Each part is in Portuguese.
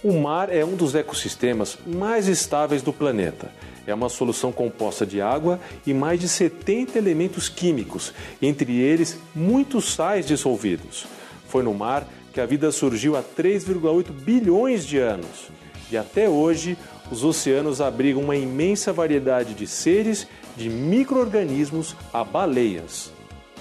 O mar é um dos ecossistemas mais estáveis do planeta. É uma solução composta de água e mais de 70 elementos químicos, entre eles muitos sais dissolvidos. Foi no mar que a vida surgiu há 3,8 bilhões de anos. E até hoje, os oceanos abrigam uma imensa variedade de seres, de micro-organismos a baleias.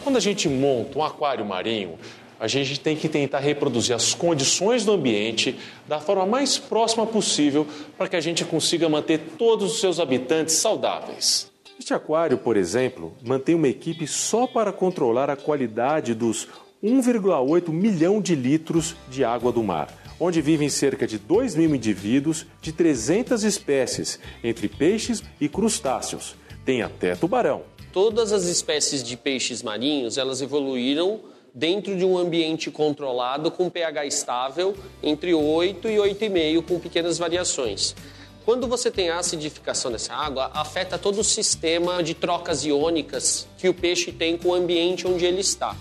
Quando a gente monta um aquário marinho, a gente tem que tentar reproduzir as condições do ambiente da forma mais próxima possível para que a gente consiga manter todos os seus habitantes saudáveis. Este aquário, por exemplo, mantém uma equipe só para controlar a qualidade dos 1,8 milhão de litros de água do mar, onde vivem cerca de 2.000 indivíduos de 300 espécies, entre peixes e crustáceos. Tem até tubarão. Todas as espécies de peixes marinhos, elas evoluíram dentro de um ambiente controlado com pH estável entre 8 e 8,5, com pequenas variações. Quando você tem a acidificação dessa água, afeta todo o sistema de trocas iônicas que o peixe tem com o ambiente onde ele está.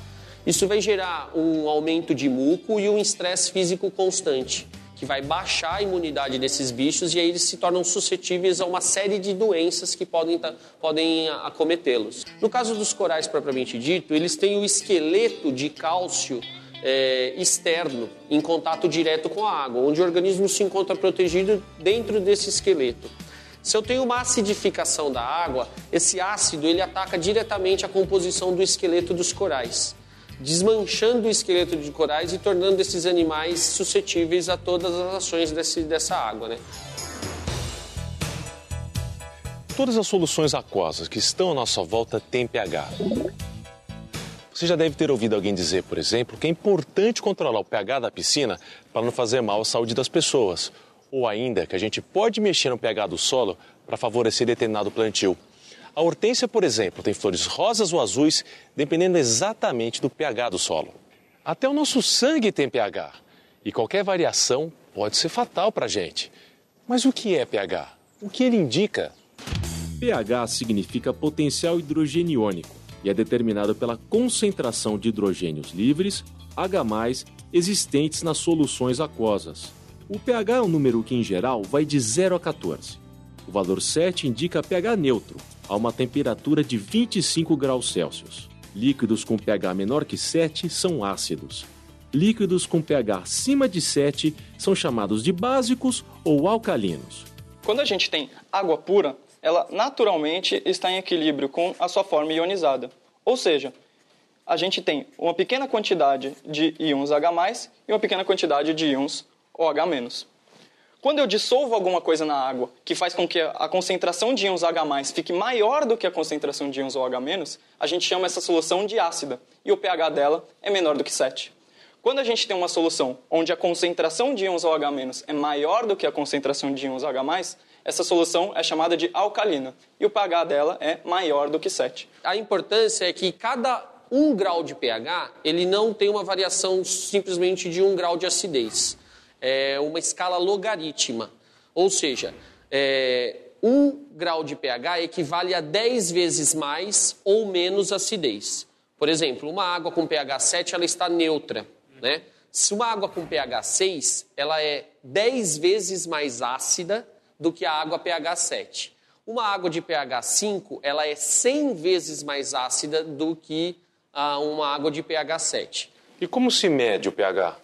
Isso vai gerar um aumento de muco e um estresse físico constante, que vai baixar a imunidade desses bichos e aí eles se tornam suscetíveis a uma série de doenças que podem acometê-los. No caso dos corais propriamente dito, eles têm o esqueleto de cálcio externo em contato direto com a água, onde o organismo se encontra protegido dentro desse esqueleto. Se eu tenho uma acidificação da água, esse ácido ele ataca diretamente a composição do esqueleto dos corais, desmanchando o esqueleto de corais e tornando esses animais suscetíveis a todas as ações dessa água, né? Todas as soluções aquosas que estão à nossa volta têm pH. Você já deve ter ouvido alguém dizer, por exemplo, que é importante controlar o pH da piscina para não fazer mal à saúde das pessoas. Ou ainda que a gente pode mexer no pH do solo para favorecer determinado plantio. A hortênsia, por exemplo, tem flores rosas ou azuis, dependendo exatamente do pH do solo. Até o nosso sangue tem pH, e qualquer variação pode ser fatal para a gente. Mas o que é pH? O que ele indica? pH significa potencial hidrogeniônico e é determinado pela concentração de hidrogênios livres, H+, existentes nas soluções aquosas. O pH é um número que, em geral, vai de 0 a 14. O valor 7 indica pH neutro, a uma temperatura de 25 graus Celsius. Líquidos com pH menor que 7 são ácidos. Líquidos com pH acima de 7 são chamados de básicos ou alcalinos. Quando a gente tem água pura, ela naturalmente está em equilíbrio com a sua forma ionizada. Ou seja, a gente tem uma pequena quantidade de íons H+, e uma pequena quantidade de íons OH-. Quando eu dissolvo alguma coisa na água que faz com que a concentração de íons H+, fique maior do que a concentração de íons OH-, a gente chama essa solução de ácida, e o pH dela é menor do que 7. Quando a gente tem uma solução onde a concentração de íons OH- é maior do que a concentração de íons H+, essa solução é chamada de alcalina, e o pH dela é maior do que 7. A importância é que cada 1 grau de pH, ele não tem uma variação simplesmente de 1 grau de acidez. É uma escala logarítmica, ou seja, 1 grau de pH equivale a 10 vezes mais ou menos acidez. Por exemplo, uma água com pH 7 ela está neutra, né? Se uma água com pH 6, ela é 10 vezes mais ácida do que a água pH 7. Uma água de pH 5, ela é 100 vezes mais ácida do que uma água de pH 7. E como se mede o pH?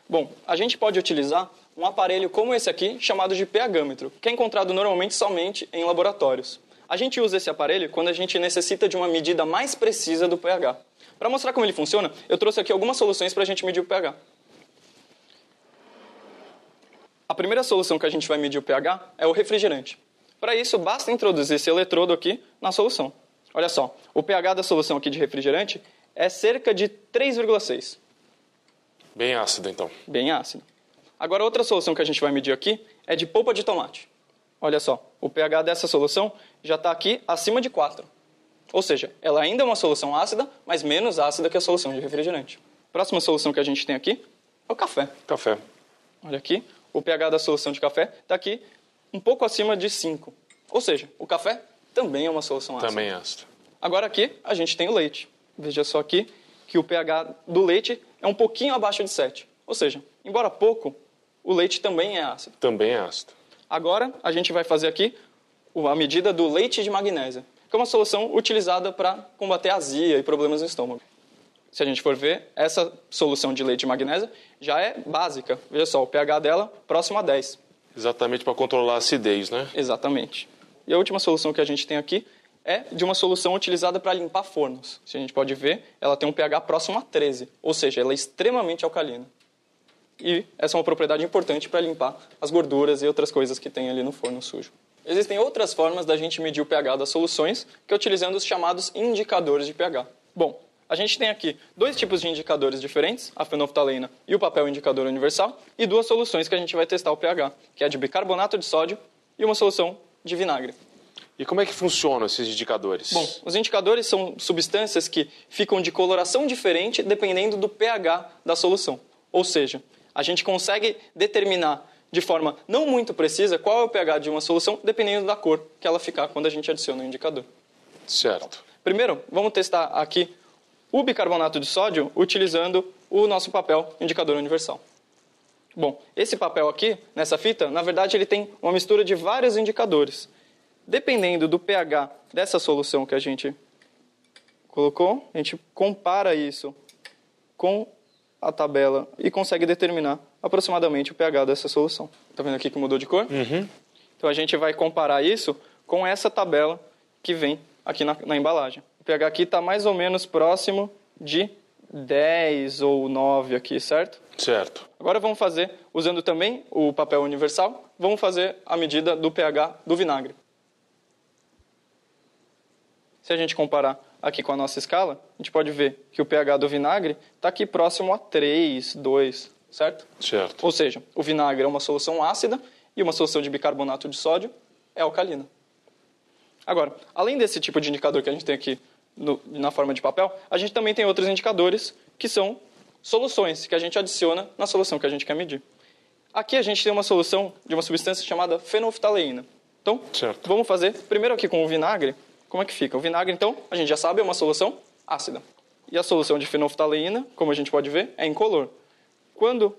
Bom, a gente pode utilizar um aparelho como esse aqui, chamado de pH-metro, que é encontrado normalmente somente em laboratórios. A gente usa esse aparelho quando a gente necessita de uma medida mais precisa do pH. Para mostrar como ele funciona, eu trouxe aqui algumas soluções para a gente medir o pH. A primeira solução que a gente vai medir o pH é o refrigerante. Para isso, basta introduzir esse eletrodo aqui na solução. Olha só, o pH da solução aqui de refrigerante é cerca de 3,6. Bem ácido, então. Bem ácido. Agora, outra solução que a gente vai medir aqui é de polpa de tomate. Olha só, o pH dessa solução já está aqui acima de 4. Ou seja, ela ainda é uma solução ácida, mas menos ácida que a solução de refrigerante. Próxima solução que a gente tem aqui é o café. Café. Olha aqui, o pH da solução de café está aqui um pouco acima de 5. Ou seja, o café também é uma solução ácida. Também ácido. Agora aqui a gente tem o leite. Veja só aqui que o pH do leite é um pouquinho abaixo de 7. Ou seja, embora pouco, o leite também é ácido. Também é ácido. Agora, a gente vai fazer aqui a medida do leite de magnésia, que é uma solução utilizada para combater azia e problemas no estômago. Se a gente for ver, essa solução de leite de magnésia já é básica. Veja só, o pH dela próximo a 10. Exatamente para controlar a acidez, né? Exatamente. E a última solução que a gente tem aqui é de uma solução utilizada para limpar fornos. Se a gente pode ver, ela tem um pH próximo a 13, ou seja, ela é extremamente alcalina. E essa é uma propriedade importante para limpar as gorduras e outras coisas que tem ali no forno sujo. Existem outras formas da gente medir o pH das soluções, que é utilizando os chamados indicadores de pH. Bom, a gente tem aqui 2 tipos de indicadores diferentes, a fenolftaleína e o papel indicador universal, e 2 soluções que a gente vai testar o pH, que é a de bicarbonato de sódio e uma solução de vinagre. E como é que funcionam esses indicadores? Bom, os indicadores são substâncias que ficam de coloração diferente dependendo do pH da solução. Ou seja, a gente consegue determinar de forma não muito precisa qual é o pH de uma solução, dependendo da cor que ela ficar quando a gente adiciona o indicador. Certo. Primeiro, vamos testar aqui o bicarbonato de sódio utilizando o nosso papel indicador universal. Bom, esse papel aqui, nessa fita, na verdade ele tem uma mistura de vários indicadores. Dependendo do pH dessa solução que a gente colocou, a gente compara isso com a tabela e consegue determinar aproximadamente o pH dessa solução. Está vendo aqui que mudou de cor? Uhum. Então a gente vai comparar isso com essa tabela que vem aqui na embalagem. O pH aqui está mais ou menos próximo de 10 ou 9 aqui, certo? Certo. Agora vamos fazer, usando também o papel universal, vamos fazer a medida do pH do vinagre. Se a gente comparar aqui com a nossa escala, a gente pode ver que o pH do vinagre está aqui próximo a 3, 2, certo? Certo. Ou seja, o vinagre é uma solução ácida e uma solução de bicarbonato de sódio é alcalina. Agora, além desse tipo de indicador que a gente tem aqui na forma de papel, a gente também tem outros indicadores que são soluções que a gente adiciona na solução que a gente quer medir. Aqui a gente tem uma solução de uma substância chamada fenolftaleína. Então, certo. Vamos fazer primeiro aqui com o vinagre. Como é que fica? O vinagre, então, a gente já sabe, é uma solução ácida. E a solução de fenolftaleína, como a gente pode ver, é incolor. Quando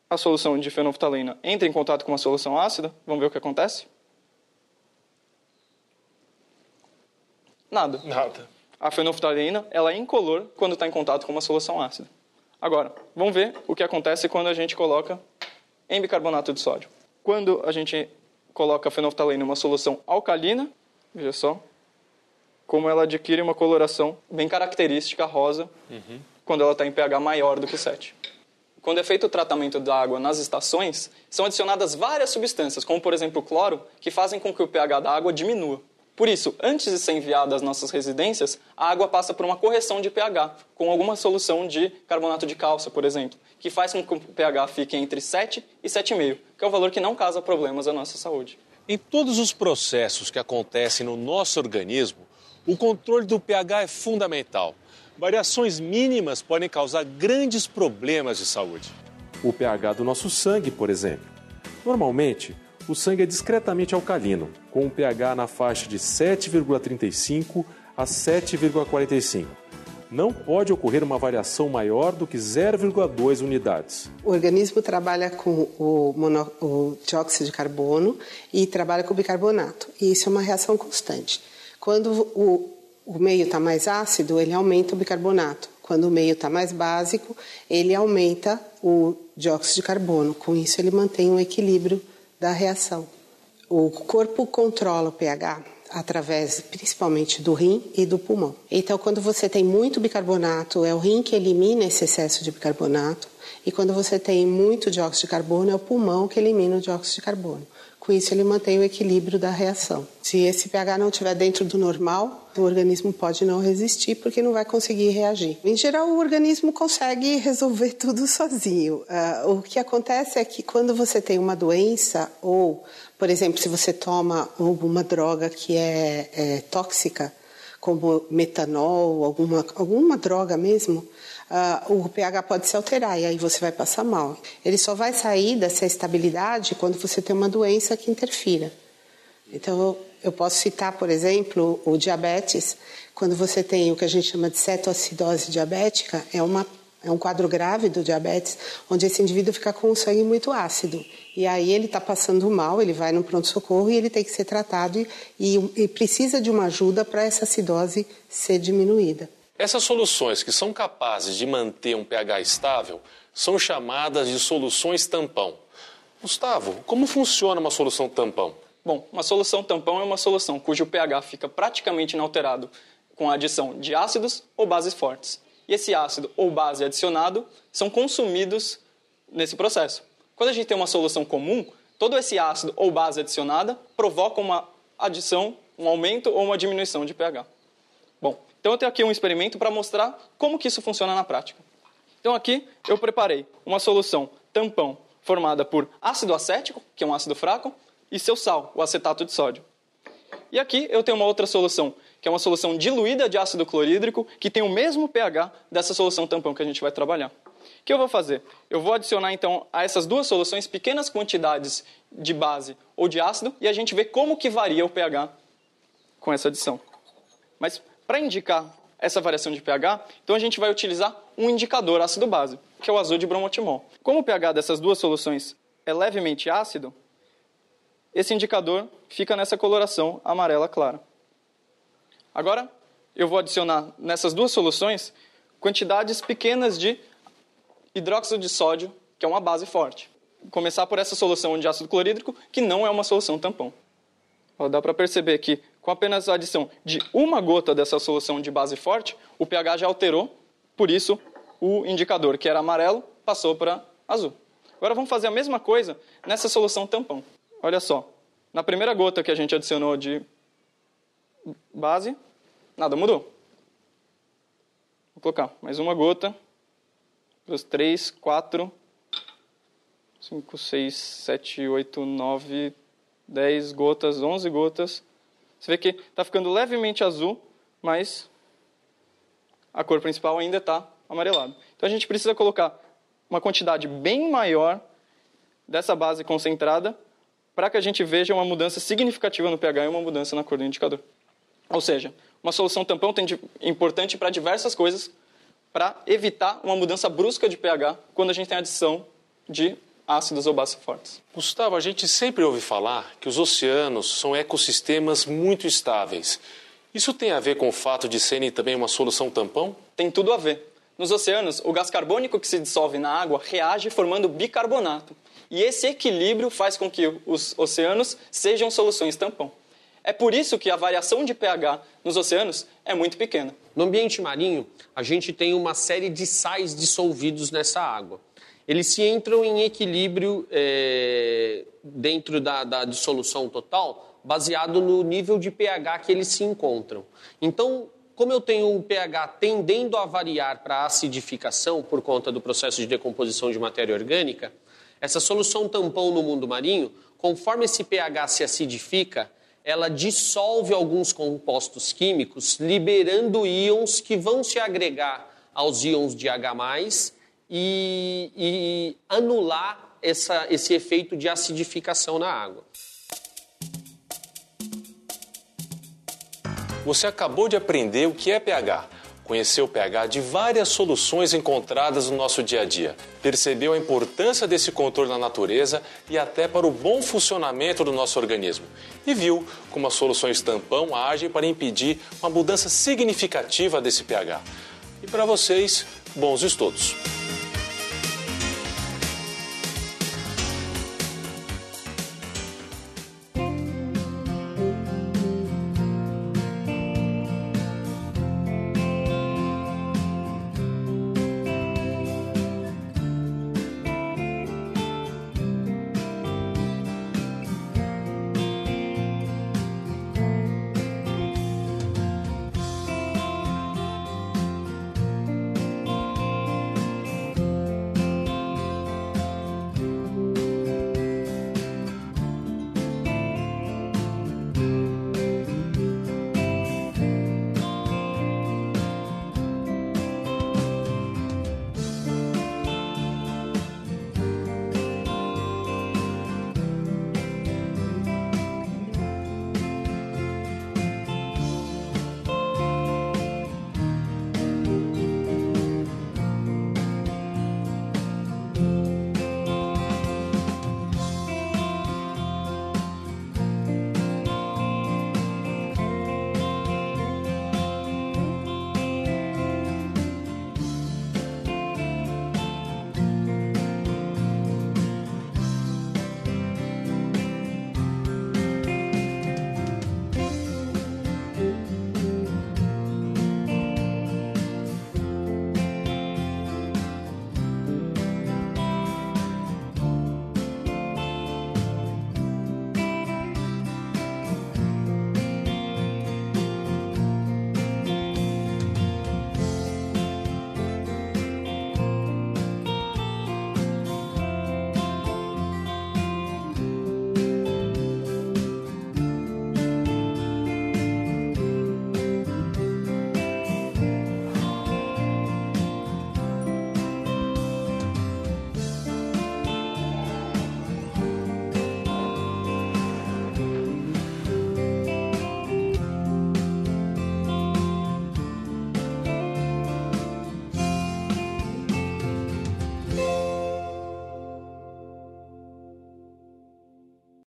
a solução de fenolftaleína entra em contato com uma solução ácida, vamos ver o que acontece? Nada. A fenolftaleína ela é incolor quando está em contato com uma solução ácida. Agora, vamos ver o que acontece quando a gente coloca em bicarbonato de sódio. Quando a gente coloca a fenolftaleína em uma solução alcalina, veja só, como ela adquire uma coloração bem característica rosa quando ela está em pH maior do que 7. Quando é feito o tratamento da água nas estações, são adicionadas várias substâncias, como por exemplo o cloro, que fazem com que o pH da água diminua. Por isso, antes de ser enviada às nossas residências, a água passa por uma correção de pH, com alguma solução de carbonato de cálcio, por exemplo, que faz com que o pH fique entre 7 e 7,5, que é o valor que não causa problemas à nossa saúde. Em todos os processos que acontecem no nosso organismo, o controle do pH é fundamental. Variações mínimas podem causar grandes problemas de saúde. O pH do nosso sangue, por exemplo. Normalmente, o sangue é discretamente alcalino, com um pH na faixa de 7,35 a 7,45. Não pode ocorrer uma variação maior do que 0,2 unidades. O organismo trabalha com o dióxido de carbono e trabalha com o bicarbonato. E isso é uma reação constante. Quando o meio está mais ácido, ele aumenta o bicarbonato. Quando o meio está mais básico, ele aumenta o dióxido de carbono. Com isso, ele mantém um equilíbrio da reação. O corpo controla o pH através principalmente do rim e do pulmão. Então, quando você tem muito bicarbonato, é o rim que elimina esse excesso de bicarbonato. E quando você tem muito dióxido de carbono, é o pulmão que elimina o dióxido de carbono. Com isso, ele mantém o equilíbrio da reação. Se esse pH não estiver dentro do normal, o organismo pode não resistir porque não vai conseguir reagir. Em geral, o organismo consegue resolver tudo sozinho. O que acontece é que quando você tem uma doença ou, por exemplo, se você toma alguma droga que é tóxica, como metanol, alguma droga mesmo, o pH pode se alterar e aí você vai passar mal. Ele só vai sair dessa estabilidade quando você tem uma doença que interfira. Então, eu posso citar, por exemplo, o diabetes. Quando você tem o que a gente chama de cetoacidose diabética, é um quadro grave do diabetes, onde esse indivíduo fica com o sangue muito ácido. E aí ele está passando mal, ele vai no pronto-socorro e ele tem que ser tratado e precisa de uma ajuda para essa acidose ser diminuída. Essas soluções que são capazes de manter um pH estável são chamadas de soluções tampão. Gustavo, como funciona uma solução tampão? Bom, uma solução tampão é uma solução cujo pH fica praticamente inalterado com a adição de ácidos ou bases fortes. E esse ácido ou base adicionado são consumidos nesse processo. Quando a gente tem uma solução comum, todo esse ácido ou base adicionada provoca uma adição, um aumento ou uma diminuição de pH. Bom, então eu tenho aqui um experimento para mostrar como que isso funciona na prática. Então aqui eu preparei uma solução tampão formada por ácido acético, que é um ácido fraco, e seu sal, o acetato de sódio. E aqui eu tenho uma outra solução, que é uma solução diluída de ácido clorídrico, que tem o mesmo pH dessa solução tampão que a gente vai trabalhar. O que eu vou fazer? Eu vou adicionar, então, a essas duas soluções pequenas quantidades de base ou de ácido, e a gente vê como que varia o pH com essa adição. Mas, para indicar essa variação de pH, então a gente vai utilizar um indicador ácido-base, que é o azul de bromotimol. Como o pH dessas duas soluções é levemente ácido, esse indicador fica nessa coloração amarela clara. Agora, eu vou adicionar nessas duas soluções quantidades pequenas de hidróxido de sódio, que é uma base forte. Vou começar por essa solução de ácido clorídrico, que não é uma solução tampão. Dá para perceber que, com apenas a adição de uma gota dessa solução de base forte, o pH já alterou, por isso o indicador, que era amarelo, passou para azul. Agora vamos fazer a mesma coisa nessa solução tampão. Olha só, na primeira gota que a gente adicionou de base, nada mudou. Vou colocar mais uma gota, 2, 3, 4, 5, 6, 7, 8, 9, 10 gotas, 11 gotas. Você vê que está ficando levemente azul, mas a cor principal ainda está amarelada. Então a gente precisa colocar uma quantidade bem maior dessa base concentrada para que a gente veja uma mudança significativa no pH e uma mudança na cor do indicador. Ou seja, uma solução tampão é importante para diversas coisas, para evitar uma mudança brusca de pH quando a gente tem adição de ácidos ou bases fortes. Gustavo, a gente sempre ouve falar que os oceanos são ecossistemas muito estáveis. Isso tem a ver com o fato de serem também uma solução tampão? Tem tudo a ver. Nos oceanos, o gás carbônico que se dissolve na água reage formando bicarbonato. E esse equilíbrio faz com que os oceanos sejam soluções tampão. É por isso que a variação de pH nos oceanos é muito pequena. No ambiente marinho, a gente tem uma série de sais dissolvidos nessa água. Eles se entram em equilíbrio dentro da dissolução total, baseado no nível de pH que eles se encontram. Então, como eu tenho um pH tendendo a variar para a acidificação por conta do processo de decomposição de matéria orgânica, essa solução tampão no mundo marinho, conforme esse pH se acidifica, ela dissolve alguns compostos químicos, liberando íons que vão se agregar aos íons de H+, e anular esse efeito de acidificação na água. Você acabou de aprender o que é pH. Conheceu o pH de várias soluções encontradas no nosso dia a dia. Percebeu a importância desse controle na natureza e até para o bom funcionamento do nosso organismo. E viu como as soluções tampão agem para impedir uma mudança significativa desse pH. E para vocês, bons estudos!